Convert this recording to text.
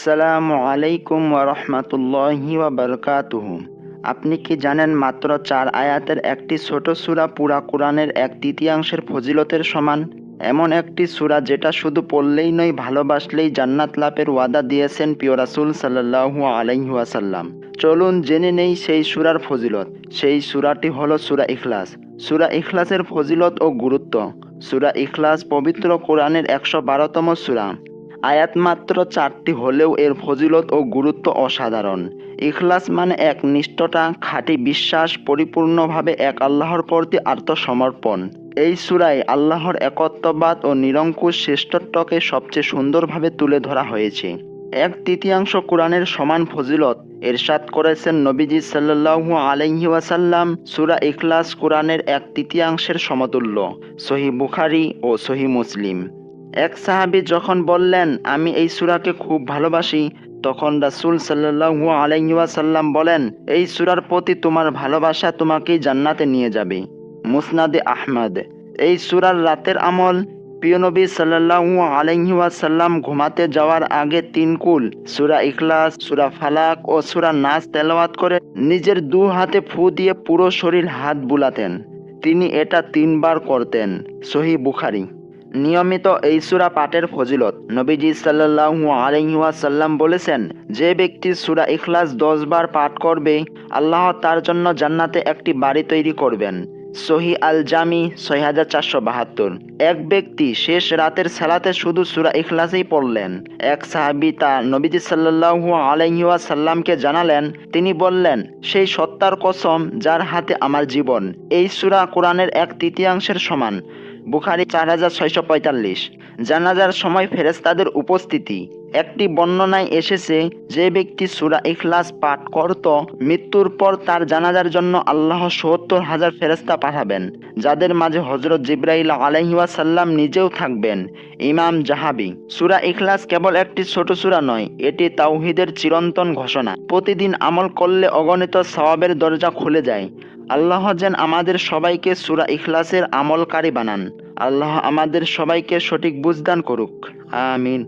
আসসালামু আলাইকুম ওয়া রাহমাতুল্লাহি ওয়া বারাকাতুহু। আপনি কি জানেন মাত্র 4 আয়াতের একটি ছোট সূরা পুরা কোরআনের 1/3 ফজিলতের সমান? এমন একটি সূরা যেটা শুধু পড়লেই নয়, ভালোবাসলেই জান্নাত লাভের ওয়াদা দিয়েছেন প্রিয় রাসূল সাল্লাল্লাহু আলাইহি ওয়াসাল্লাম। চলুন জেনে নেই সেই সূরার ফজিলত। সেই সূরাটি হলো সূরা ইখলাস। সূরা ইখলাসের ফজিলত ও গুরুত্ব। সূরা ইখলাস পবিত্র কোরআনের 112তম সূরা। আয়াত মাত্র 4টি হলেও এর ফজিলত ও গুরুত্ব অসাধারণ। ইখলাস মানে একনিষ্ঠতা, খাঁটি বিশ্বাস, পরিপূর্ণভাবে এক আল্লাহর প্রতি আত্মসমর্পণ। এই সূরায় আল্লাহর একত্ববাদ ও নিরঙ্কুশ শ্রেষ্ঠত্বকে সবচেয়ে সুন্দরভাবে তুলে ধরা হয়েছে। 1/3 কোরআনের সমান ফজিলত ইরশাদ করেছেন নবীজি সাল্লাল্লাহু আলাইহি ওয়াসাল্লাম। সূরা ইখলাস কোরআনের 1/3 সমতুল্য। সহিহ বুখারী ও সহিহ মুসলিম। এক সাহাবী যখন বললেন, আমি এই সূরাকে খুব ভালোবাসি, তখন রাসূল সাল্লাল্লাহু আলাইহি ওয়াসাল্লাম বলেন, এই সূরার প্রতি তোমার ভালোবাসা তোমাকেই জান্নাতে নিয়ে যাবে। মুসনাদে আহমদ। এই সূরার রাতের আমল। প্রিয় নবী সাল্লাল্লাহু আলাইহি ওয়াসাল্লাম ঘুমাতে যাওয়ার আগে 3 কুল সূরা ইখলাস, সূরা ফালাক ও সূরা নাস তেলাওয়াত করে নিজের 2 হাতে ফু দিয়ে পুরো শরীর হাত বুলাতেন। তিনি এটা 3 বার করতেন। সহিহ বুখারী। নিয়মিত এই সূরা পাঠের ফজিলত। নবীজি সাল্লাল্লাহু আলাইহি ওয়াসাল্লাম বলেছেন, যে ব্যক্তি সূরা ইখলাস 10 বার পাঠ করবে, আল্লাহ তার জন্য জান্নাতে একটি বাড়ি তৈরি করবেন। সহিহ আল জামি 6472। এক ব্যক্তি শেষ রাতের সালাতে শুধু সূরা ইখলাসই পড়লেন। এক সাহাবী তা নবীজি সাল্লাল্লাহু আলাইহি ওয়াসাল্লামকে জানালেন। তিনি বললেন, সেই সত্তার কসম যার হাতে আমার জীবন, এই সূরা কোরআনের 1/3 সমান। বুখারী 4645। জানাজার সময় ফেরেশতাদের উপস্থিতি। একটি বর্ণনায় এসেছে, যে ব্যক্তি সূরা ইখলাস পাঠ করত, মৃত্যুর পর তার জানাজার জন্য আল্লাহ ৭০,০০০ ফেরেশতা পাঠাবেন, যাদের মাঝে হযরত জিবরাইল আলাইহিস সালাম নিজেও থাকবেন। ইমাম জাহাবি। সূরা ইখলাস কেবল একটি ছোট সূরা নয়, এটি তাওহীদের চিরন্তন ঘোষণা। প্রতিদিন আমল করলে অগণিত সওয়াবের দরজা খুলে যায়। আল্লাহ যেন আমাদের সবাইকে সূরা ইখলাসের আমলকারী বানান। আল্লাহ আমাদের সবাইকে সঠিক বুঝদান করুক। আমিন।